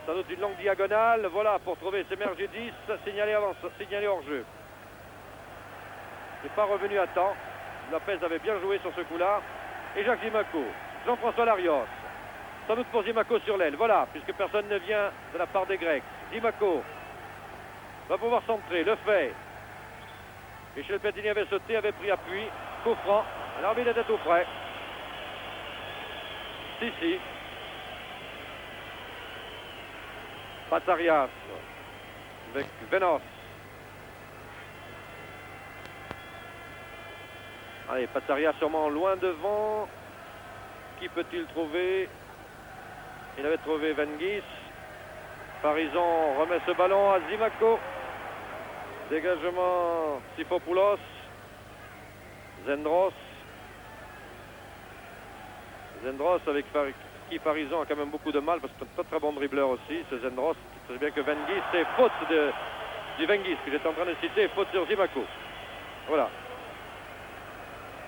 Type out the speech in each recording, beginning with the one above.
Sans doute une longue diagonale, voilà, pour trouver Semergidis, signalé hors-jeu. C'est pas revenu à temps. Lopez avait bien joué sur ce coup-là. Et Jacques Zimaco, Jean-François Larios. Sans doute pour Zimaco sur l'aile, voilà, puisque personne ne vient de la part des Grecs. Zimaco va pouvoir centrer, le fait. Michel Platini avait sauté, avait pris appui. Coup franc, l'arbitre était tout près. Si. Patarias avec Venos. Allez, Patarias sûrement loin devant. Qui peut-il trouver? Il avait trouvé Vengis. Parizon remet ce ballon à Zimaco. Dégagement Sifopoulos. Zendros avec qui Parizon a quand même beaucoup de mal parce que c'est un très bon dribbleur aussi. Ce Zendros, c'est bien que Vengis, c'est faute du Vengis que j'étais en train de citer, faute sur Zimaco. Voilà.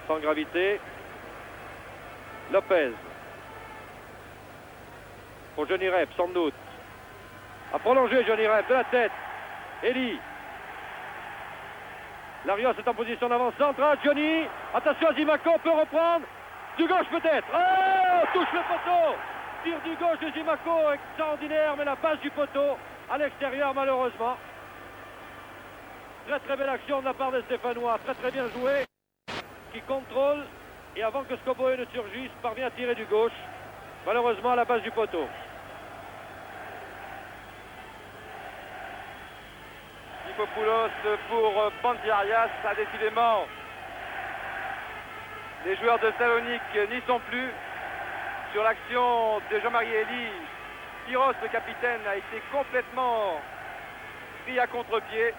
Sans gravité. Lopez. Pour Johnny Rep, sans doute. A prolongé Johnny Rep de la tête. Elie. Larios est en position d'avant-centre. Johnny. Attention, Zimaco peut reprendre. Du gauche peut-être. Oh, touche le poteau. Tir du gauche de Zimaco, extraordinaire, mais la passe du poteau à l'extérieur malheureusement. Très belle action de la part des Stéphanois. Très bien joué. Qui contrôle et avant que Scoboe ne surgisse, parvient à tirer du gauche. Malheureusement à la base du poteau. Sifopoulos pour Pandiarias, décidément. Les joueurs de Salonique n'y sont plus. Sur l'action de Jean-Marie Elie, Pyros, le capitaine, a été complètement pris à contre-pied.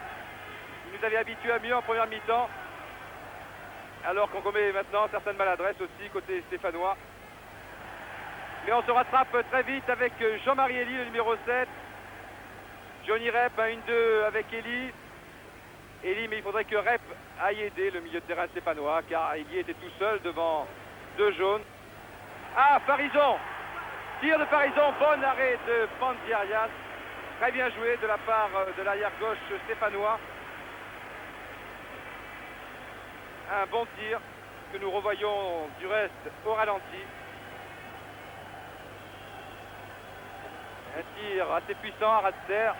Il nous avait habitués à mieux en première mi-temps. Alors qu'on commet maintenant certaines maladresses aussi côté stéphanois. Mais on se rattrape très vite avec Jean-Marie Elie, le numéro 7. Johnny Rep, un 1-2 avec Elie. Elie, mais il faudrait que Rep aille aider le milieu de terrain stéphanois, car Elie était tout seul devant deux jaunes. Ah, Parizon! Tir de Parizon, bon arrêt de Pandiarias. Très bien joué de la part de l'arrière-gauche stéphanois. Un bon tir que nous revoyons du reste au ralenti. Un tir assez puissant à ras de terre,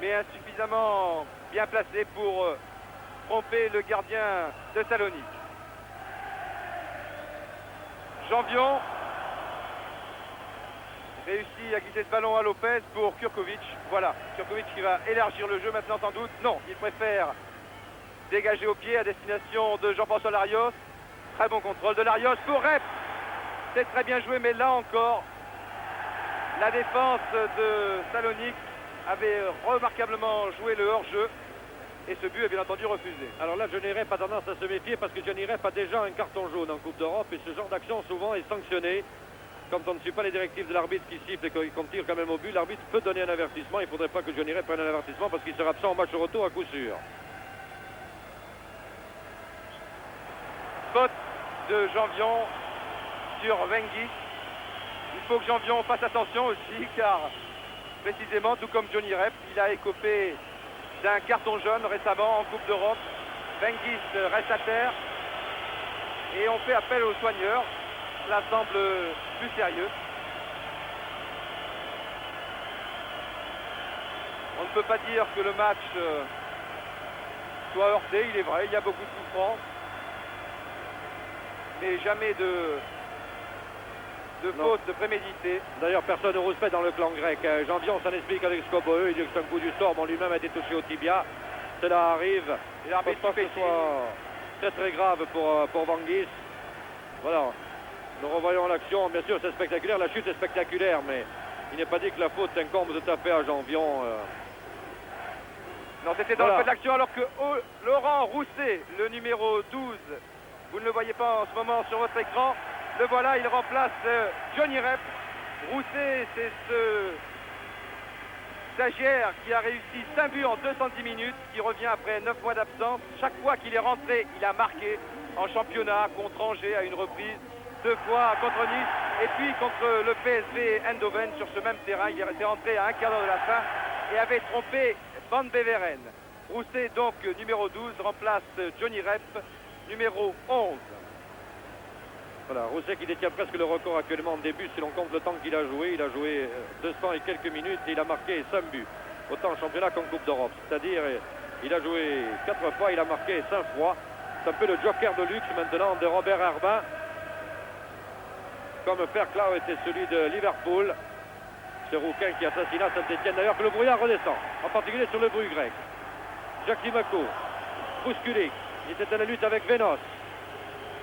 mais insuffisamment bien placé pour tromper le gardien de Salonique. Janvion réussit à glisser ce ballon à Lopez pour Kurkovic. Voilà, Kurkovic qui va élargir le jeu maintenant sans doute. Non, il préfère dégager au pied à destination de Jean-François Larios. Très bon contrôle de Larios pour Rep. C'est très bien joué, mais là encore, la défense de Salonique avait remarquablement joué le hors-jeu. Et ce but est bien entendu refusé. Alors là, Johnny Rep a tendance à se méfier parce que Johnny Rep a déjà un carton jaune en Coupe d'Europe et ce genre d'action souvent est sanctionné. Quand on ne suit pas les directives de l'arbitre qui siffle et qu'on tire quand même au but, l'arbitre peut donner un avertissement. Il ne faudrait pas que Johnny Rep prenne un avertissement parce qu'il sera absent au match retour à coup sûr. Faute de Janvion sur Vengis. Il faut que Janvion fasse attention aussi car précisément, tout comme Johnny Rep, il a écopé d'un carton jaune récemment en Coupe d'Europe. Vengis reste à terre et on fait appel aux soigneurs. Cela semble plus sérieux. On ne peut pas dire que le match soit heurté, il est vrai, il y a beaucoup de souffrance. Mais jamais de faute préméditée. D'ailleurs, personne ne rouspète dans le clan grec. Janvion s'en explique avec Scoboe, il dit que c'est un coup du sort. Bon, lui-même a été touché au tibia. Cela arrive. Et l'arbitre que ce soit très grave pour Vengis. Voilà. Nous revoyons l'action. Bien sûr, c'est spectaculaire. La chute est spectaculaire, mais il n'est pas dit que la faute incombe de taper à Janvion. Non, c'était dans le fait de l'action alors que Laurent Rousset, le numéro 12, vous ne le voyez pas en ce moment sur votre écran, le voilà, il remplace Johnny Rep. Rousset, c'est ce stagiaire qui a réussi 5 buts en 210 minutes, qui revient après 9 mois d'absence. Chaque fois qu'il est rentré, il a marqué en championnat contre Angers à une reprise, 2 fois contre Nice Et puis contre le PSV Eindhoven sur ce même terrain, il était rentré à un quart d'heure de la fin et avait trompé Van Beveren. Rousset, donc numéro 12, remplace Johnny Rep, numéro 11. Voilà, Rousset qui détient presque le record actuellement en début si l'on compte le temps qu'il a joué. Il a joué 200 et quelques minutes et il a marqué 5 buts. Autant en championnat qu'en Coupe d'Europe. C'est-à-dire, il a joué 4 fois, il a marqué 5 fois. C'est un peu le joker de luxe maintenant de Robert Herbin. Comme Fairclough était celui de Liverpool. Ce rouquin qui assassina Saint-Etienne. D'ailleurs que le brouillard redescend, en particulier sur le bruit grec. Jacques Dimako, bousculé. Il était à la lutte avec Vénos.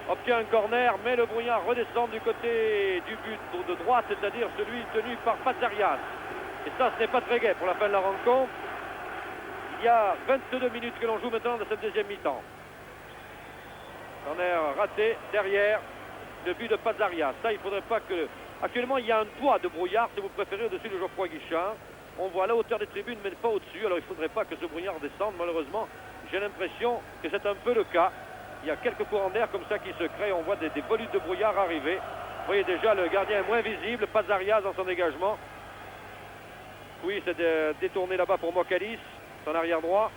Obtient un corner, mais le brouillard redescend du côté du but de droite, c'est-à-dire celui tenu par Pazarias. Et ça, ce n'est pas très gai pour la fin de la rencontre. Il y a 22 minutes que l'on joue maintenant dans cette deuxième mi-temps. Corner raté derrière le but de Pazarias. Ça, il ne faudrait pas que... Actuellement, il y a un toit de brouillard, si vous préférez, au-dessus de Geoffroy Guichard. On voit la hauteur des tribunes, mais pas au-dessus. Alors, il ne faudrait pas que ce brouillard descende. Malheureusement, j'ai l'impression que c'est un peu le cas. Il y a quelques courants d'air comme ça qui se créent. On voit des volutes de brouillard arriver. Vous voyez déjà, le gardien est moins visible. Pazarias dans son dégagement. Oui, c'est détourné là-bas pour Mokalis, son arrière droit.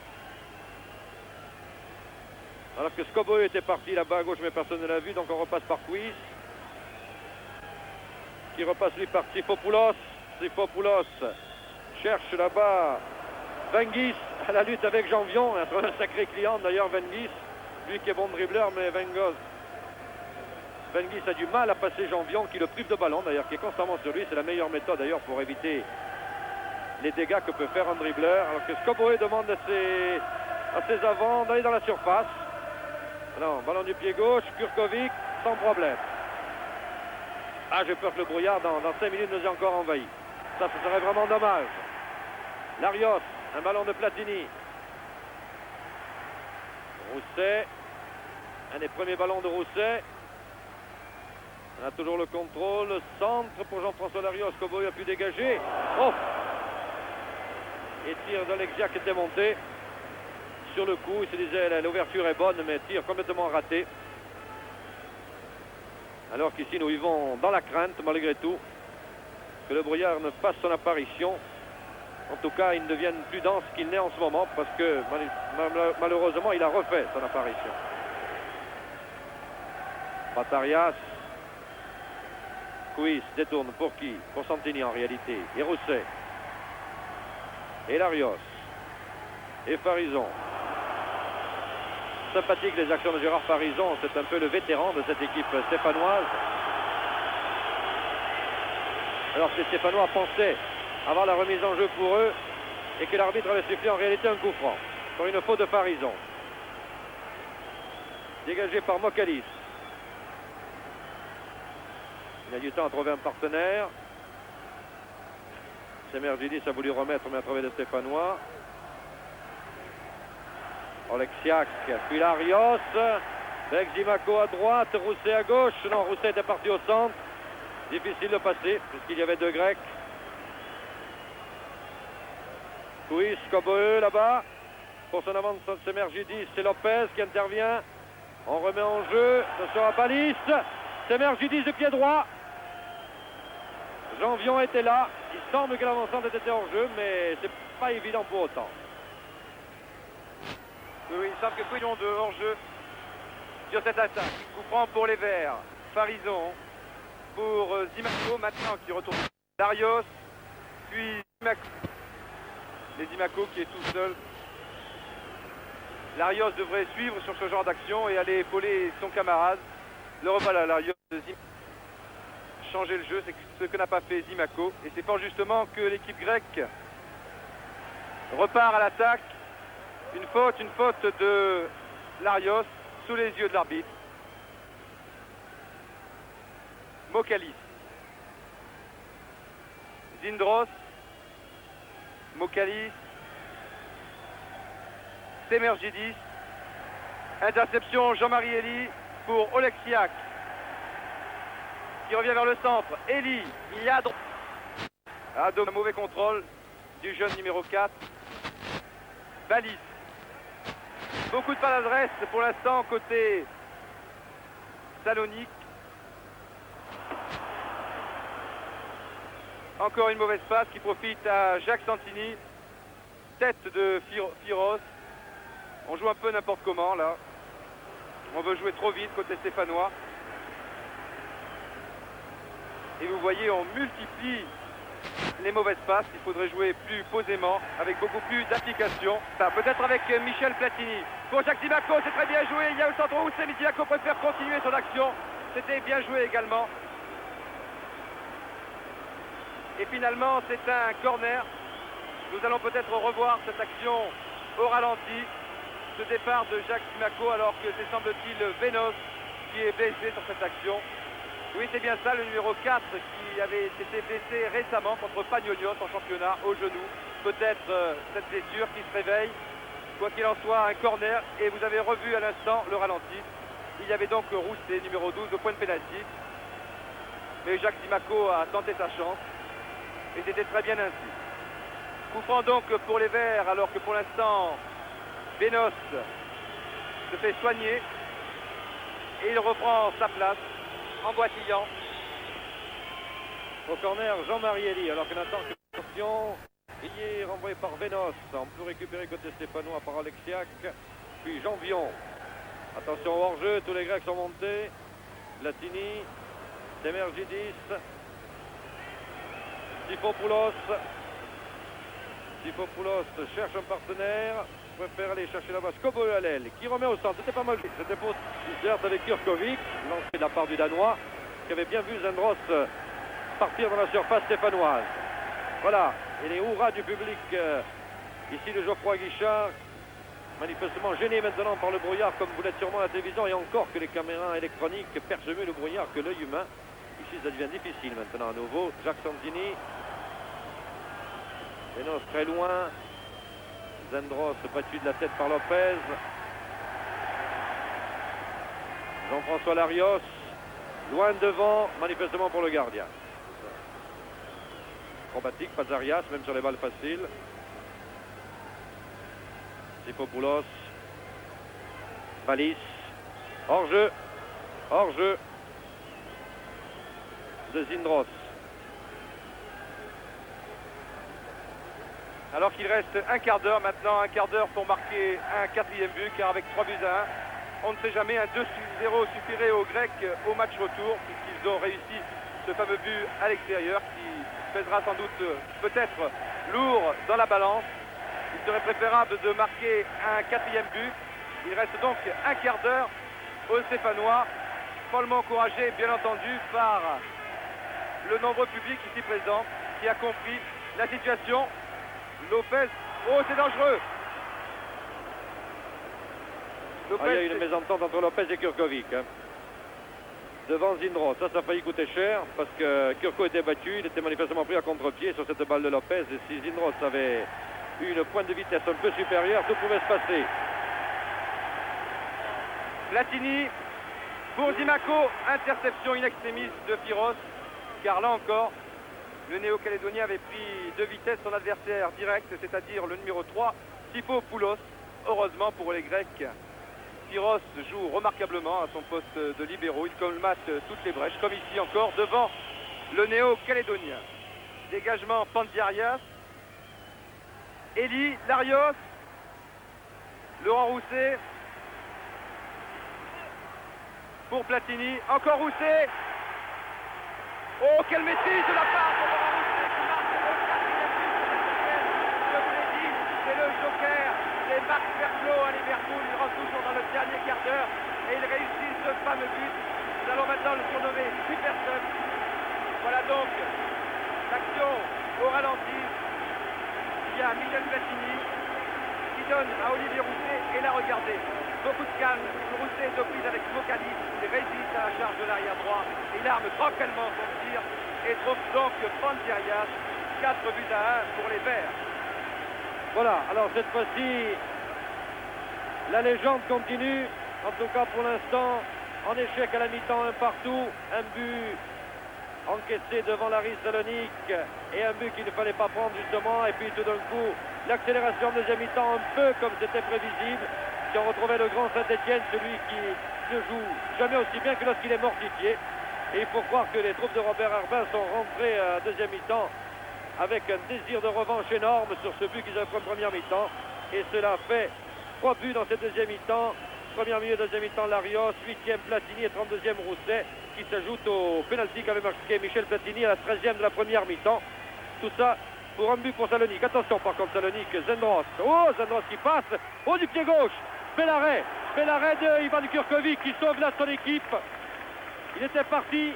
Alors que Skobo était parti là-bas à gauche, mais personne ne l'a vu. Donc on repasse par Kuis. Qui repasse lui par Tsifopoulos. Tsifopoulos cherche là-bas Vengis à la lutte avec Janvion. Un sacré client d'ailleurs, Vengis. Lui qui est bon dribbleur, mais Vengis a du mal à passer Janvion, qui le prive de ballon d'ailleurs, qui est constamment sur lui. C'est la meilleure méthode d'ailleurs pour éviter les dégâts que peut faire un dribbleur. Alors que Skoboé demande à ses avants d'aller dans la surface. Alors, ballon du pied gauche, Kurkovic, sans problème. Ah, j'ai peur que le brouillard dans 5 minutes nous ait encore envahi. Ça, ce serait vraiment dommage. Larios, un ballon de Platini. Rousset, un des premiers ballons de Rousset. On a toujours le contrôle, le centre pour Jean-François Larios. Skoboé a pu dégager. Oh! Et tir d'Alexia qui était monté. Sur le coup, il se disait l'ouverture est bonne, mais tir complètement raté. Alors qu'ici, nous vivons dans la crainte, malgré tout, que le brouillard ne fasse son apparition. En tout cas, il ne devienne plus dense qu'il n'est en ce moment, parce que malheureusement, il a refait son apparition. Batarias. Kuis détourne pour qui? Pour Santini en réalité. Et Rousset. Et Larios. Et Farison. Sympathique les actions de Gérard Farison, c'est un peu le vétéran de cette équipe stéphanoise. Alors que les Stéphanois pensaient avoir la remise en jeu pour eux et que l'arbitre avait sifflé en réalité un coup franc. Pour une faute de Farison. Dégagé par Mokalis. Il a du temps à trouver un partenaire. Semergidis a voulu remettre, mais a trouvé le Stéphanois. Oleksiak, puis Larios, avec Dimako à droite, Rousset à gauche. Non, Rousset était parti au centre. Difficile de passer, puisqu'il y avait deux Grecs. Kuis, Skoboe là-bas. Pour son avance, Semergidis, c'est Lopez qui intervient. On remet en jeu, ce sera Balis. Semergidis de pied droit. Janvion était là. Il semble que l'avancante était hors jeu, mais c'est pas évident pour autant. Oui, il semble que Couillon de hors-jeu sur cette attaque. Coup franc pour les Verts. Farison pour Dimako maintenant qui retourne. Larios, puis Dimako. Et Dimako qui est tout seul. Larios devrait suivre sur ce genre d'action et aller épauler son camarade. Le repas Larios de Dimako. Changer le jeu, c'est ce que n'a pas fait Dimako. Et c'est fort justement que l'équipe grecque repart à l'attaque. Une faute de Larios sous les yeux de l'arbitre. Mokalis. Zindros. Mokalis. Semergidis. Interception Jean-Marie Elie pour Oleksiak. Qui revient vers le centre. Elie. Il y a un mauvais contrôle du jeune numéro 4. Balis. Beaucoup de maladresse pour l'instant côté Salonique. Encore une mauvaise passe qui profite à Jacques Santini. Tête de Firos. On joue un peu n'importe comment là. On veut jouer trop vite côté stéphanois. Et vous voyez, on multiplie les mauvaises passes. Il faudrait jouer plus posément, avec beaucoup plus d'application. Peut-être avec Michel Platini. Pour Jacques Zimaco, c'est très bien joué. Il y a le centre où c'est, mais Zimaco préfère continuer son action. C'était bien joué également. Et finalement, c'est un corner. Nous allons peut-être revoir cette action au ralenti. Ce départ de Jacques Zimaco, alors que c'est semble-t-il Vénos qui est blessé sur cette action. Oui, c'est bien ça, le numéro 4 qui avait été blessé récemment contre Pagnonos en championnat au genou. Peut-être cette blessure qui se réveille. Quoi qu'il en soit, un corner. Et vous avez revu à l'instant le ralenti. Il y avait donc Rousset, numéro 12, au point de pénalty. Mais Jacques Zimaco a tenté sa chance. Et c'était très bien ainsi. Coup franc donc pour les Verts, alors que pour l'instant, Vénos se fait soigner. Et il reprend sa place en boitillant. Au corner, Jean-Marie Elie, alors qu'on attend que attention, il est renvoyé par Vénos. On peut récupérer côté stéphanois par Alexiak. Puis Jean Vion. Attention au hors-jeu, tous les Grecs sont montés. Platini, Temergidis, Sifopoulos. Sifopoulos cherche un partenaire. Préfère aller chercher là-bas Skobolalel qui remet au centre. C'était pas mal. C'était pour certes avec Kurkovic, lancé de la part du Danois, qui avait bien vu Zendros partir dans la surface stéphanoise. Voilà. Et les hurrahs du public ici de Geoffroy Guichard, manifestement gêné maintenant par le brouillard, comme vous l'êtes sûrement à la télévision, et encore que les caméras électroniques percent mieux le brouillard que l'œil humain. Ici, ça devient difficile maintenant à nouveau. Jacques Santini. Vénos très loin. Zendros battu de la tête par Lopez. Jean-François Larios. Loin devant, manifestement pour le gardien. Acrobatique, Pazarias, même sur les balles faciles. Sifopoulos. Valis. Hors-jeu. Hors-jeu de Zindros. Alors qu'il reste un quart d'heure maintenant, un quart d'heure pour marquer un quatrième but, car avec 3 buts à 1, on ne sait jamais, un 2-0 suffirait aux Grecs au match retour, puisqu'ils ont réussi ce fameux but à l'extérieur qui pèsera sans doute peut-être lourd dans la balance. Il serait préférable de marquer un quatrième but. Il reste donc un quart d'heure aux Stéphanois, follement encouragé bien entendu par le nombreux public ici présent qui a compris la situation. Lopez, oh c'est dangereux. Lopez, il y a eu une mésentente entre Lopez et Kurkovic. Devant Zindros, ça a failli coûter cher parce que Kurko était battu, il était manifestement pris à contre-pied sur cette balle de Lopez. Et si Zindros avait eu une pointe de vitesse un peu supérieure, tout pouvait se passer. Platini pour Zimaco, interception in extremis de Firos, car là encore, le néo-calédonien avait pris de vitesse son adversaire direct, c'est-à-dire le numéro 3, Sifopoulos. Heureusement pour les Grecs, Firos joue remarquablement à son poste de libéraux. Il colmate toutes les brèches, comme ici encore, devant le néo-calédonien. Dégagement Pandiarias. Elie, Larios. Laurent Rousset. Pour Platini. Encore Rousset. Oh, quelle maîtrise de la part de Laurent Rousset qui marque le quatrième but. Je vous l'ai dit, c'est le joker. C'est Marc Verclos à Liverpool. Il rentre toujours dans le dernier quart d'heure et il réussit ce fameux but. Nous allons maintenant le surnommer Superson. Voilà donc l'action au ralenti. Il y a Michel Platini qui donne à Olivier Rousset et là regardez. Beaucoup de calme, Rousset est aux prises avec Mokadi, il résiste à la charge de l'arrière droit, il arme tranquillement son tir et trouve donc Pandiarias, 4 buts à 1 pour les Verts. Voilà, alors cette fois-ci, la légende continue, en tout cas pour l'instant, en échec à la mi-temps, un partout, un but encaissé devant l'Aris Salonique et un but qu'il ne fallait pas prendre justement, et puis tout d'un coup, l'accélération de deuxième mi-temps, un peu comme c'était prévisible. Si on retrouvait le grand Saint-Etienne, celui qui ne joue jamais aussi bien que lorsqu'il est mortifié. Et il faut croire que les troupes de Robert Herbin sont rentrées à deuxième mi-temps avec un désir de revanche énorme sur ce but qu'ils avaient fait en première mi-temps. Et cela fait 3 buts dans cette deuxième mi-temps. Première minute, deuxième mi-temps, Larios, 8e Platini et 32e Rousset, qui s'ajoute au pénalty qu'avait marqué Michel Platini à la 13e de la première mi-temps. Tout ça pour un but pour Salonique. Attention par contre Salonique, Zendros. Oh, Zendros qui passe. Oh, du pied gauche. Fait l'arrêt de Ivan Kurkovic qui sauve là son équipe. Il était parti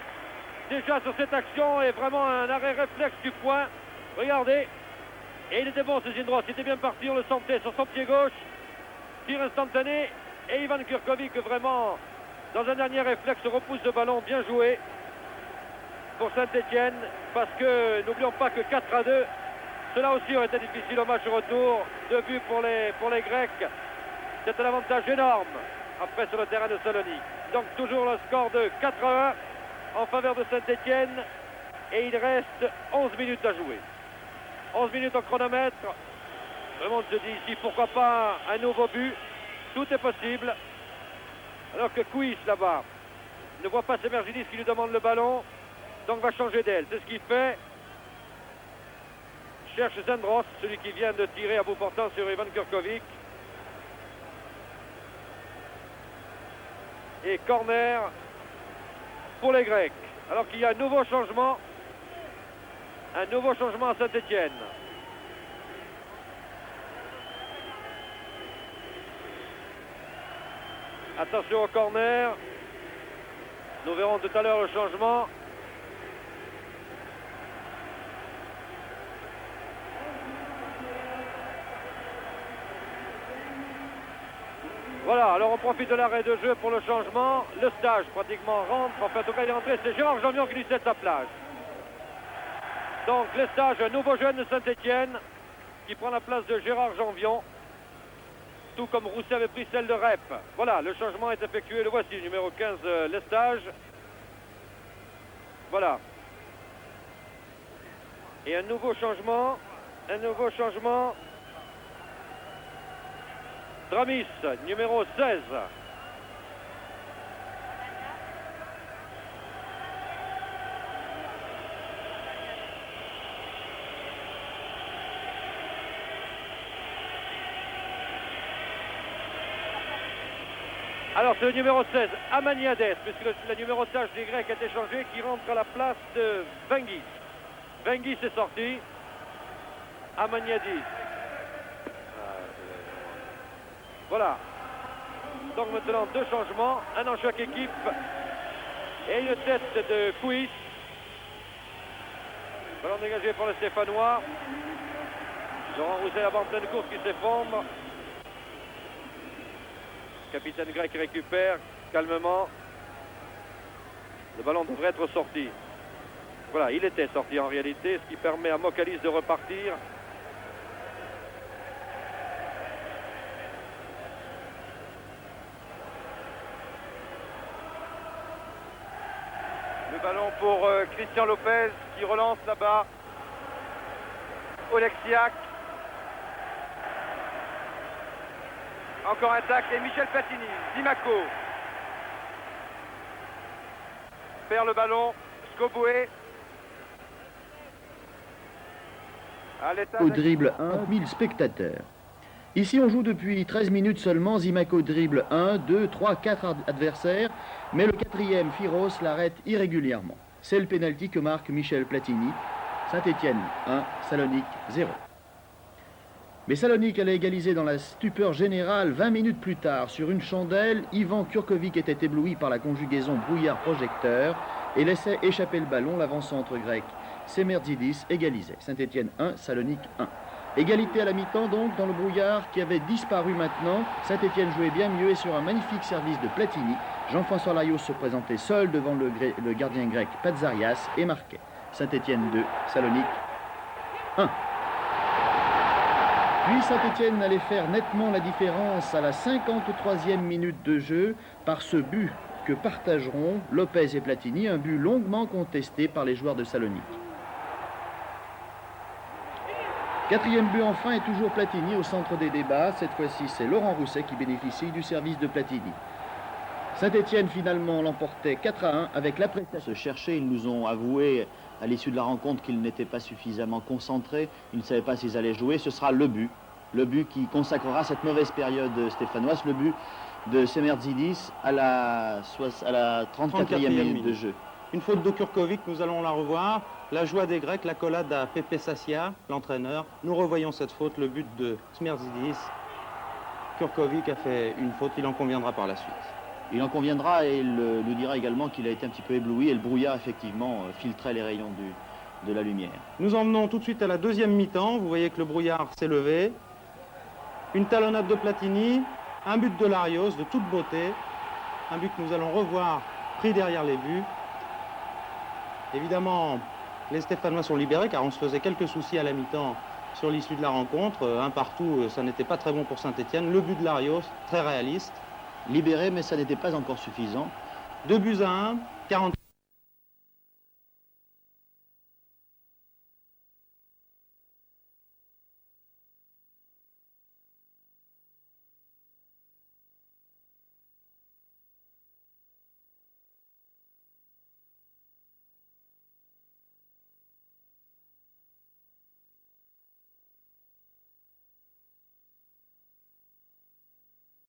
déjà sur cette action et vraiment un arrêt réflexe du point. Regardez. Et il était bon ce Zendros. Il était bien parti, on le sentait sur son pied gauche. Tir instantané. Et Ivan Kurkovic vraiment dans un dernier réflexe repousse le ballon, bien joué pour Saint-Etienne, parce que n'oublions pas que 4-2, cela aussi aurait été difficile au match retour. 2 buts pour les Grecs, c'est un avantage énorme après sur le terrain de Salonique. Donc toujours le score de 4-1 en faveur de Saint-Etienne et il reste 11 minutes à jouer. 11 minutes au chronomètre. Le monde se dit ici pourquoi pas un nouveau but. Tout est possible. Alors que Kuis là-bas ne voit pas Semergidis qui lui demande le ballon. Donc va changer d'aile. C'est ce qu'il fait. Cherche Zendros, celui qui vient de tirer à bout portant sur Ivan Kurkovic. Et corner pour les Grecs. Alors qu'il y a un nouveau changement. Un nouveau changement à Saint-Etienne. Attention au corner. Nous verrons tout à l'heure le changement. Voilà, alors on profite de l'arrêt de jeu pour le changement. Le stage pratiquement rentre. Enfin, en tout cas, il est rentré. C'est Gérard Janvion qui lui cède sa place. Donc, le stage, un nouveau jeune de Saint-Etienne qui prend la place de Gérard Janvion. Tout comme Rousset avait pris celle de Rep. Voilà, le changement est effectué. Le voici, numéro 15, Lestage. Voilà. Et un nouveau changement. Dramis, numéro 16. Alors c'est le numéro 16, Amaniades, puisque le numéro 16 des Grecs est échangé, qui rentre à la place de Vengis. Vengis est sorti. Amaniadis. Voilà. Donc maintenant 2 changements, un dans chaque équipe. Et une tête de Kuis. Ballon dégagé par le Stéphanois. Laurent Rousset là-bas en pleine course qui s'effondre. Capitaine grec récupère calmement. Le ballon devrait être sorti. Voilà, il était sorti en réalité, ce qui permet à Mokalis de repartir. Le ballon pour Christian Lopez qui relance là-bas. Oleksiak. Encore un tacle et Michel Platini. Zimaco. Perd le ballon. Skoboué. Au dribble 1, 1000 spectateurs. Ici, on joue depuis 13 minutes seulement. Zimaco dribble 1, 2, 3, 4 adversaires. Mais le 4e, Firos, l'arrête irrégulièrement. C'est le pénalty que marque Michel Platini. Saint-Etienne 1, Salonique 0. Mais Salonique allait égaliser dans la stupeur générale 20 minutes plus tard. Sur une chandelle, Ivan Kurkovic était ébloui par la conjugaison brouillard-projecteur et laissait échapper le ballon. L'avant-centre grec Semergidis égalisait. Saint-Etienne 1, Salonique 1. Égalité à la mi-temps donc dans le brouillard qui avait disparu maintenant. Saint-Etienne jouait bien mieux et sur un magnifique service de Platini, Jean-François Larios se présentait seul devant le gardien grec Patzarias et marquait. Saint-Etienne 2, Salonique 1. Puis Saint-Etienne allait faire nettement la différence à la 53e minute de jeu par ce but que partageront Lopez et Platini, un but longuement contesté par les joueurs de Salonique. 4e but enfin est toujours Platini au centre des débats. Cette fois-ci, c'est Laurent Rousset qui bénéficie du service de Platini. Saint-Étienne finalement l'emportait 4-1 avec la prestation. Se chercher, ils nous ont avoué à l'issue de la rencontre qu'ils n'étaient pas suffisamment concentrés, ils ne savaient pas s'ils allaient jouer. Ce sera le but qui consacrera cette mauvaise période stéphanoise, le but de Semerzidis à la 34e minute de jeu. Une faute de Kurkovic, nous allons la revoir. La joie des Grecs, l'accolade à Pepe Sassia, l'entraîneur. Nous revoyons cette faute, le but de Semerzidis. Kurkovic a fait une faute, il en conviendra par la suite. Il en conviendra et il nous dira également qu'il a été un petit peu ébloui et le brouillard effectivement filtrait les rayons de la lumière. Nous en venons tout de suite à la deuxième mi-temps. Vous voyez que le brouillard s'est levé. Une talonnade de Platini, un but de Larios de toute beauté. Un but que nous allons revoir pris derrière les buts. Évidemment, les Stéphanois sont libérés car on se faisait quelques soucis à la mi-temps sur l'issue de la rencontre. Un partout, ça n'était pas très bon pour Saint-Étienne. Le but de Larios, très réaliste. Libéré, mais ça n'était pas encore suffisant. 2-1, 40.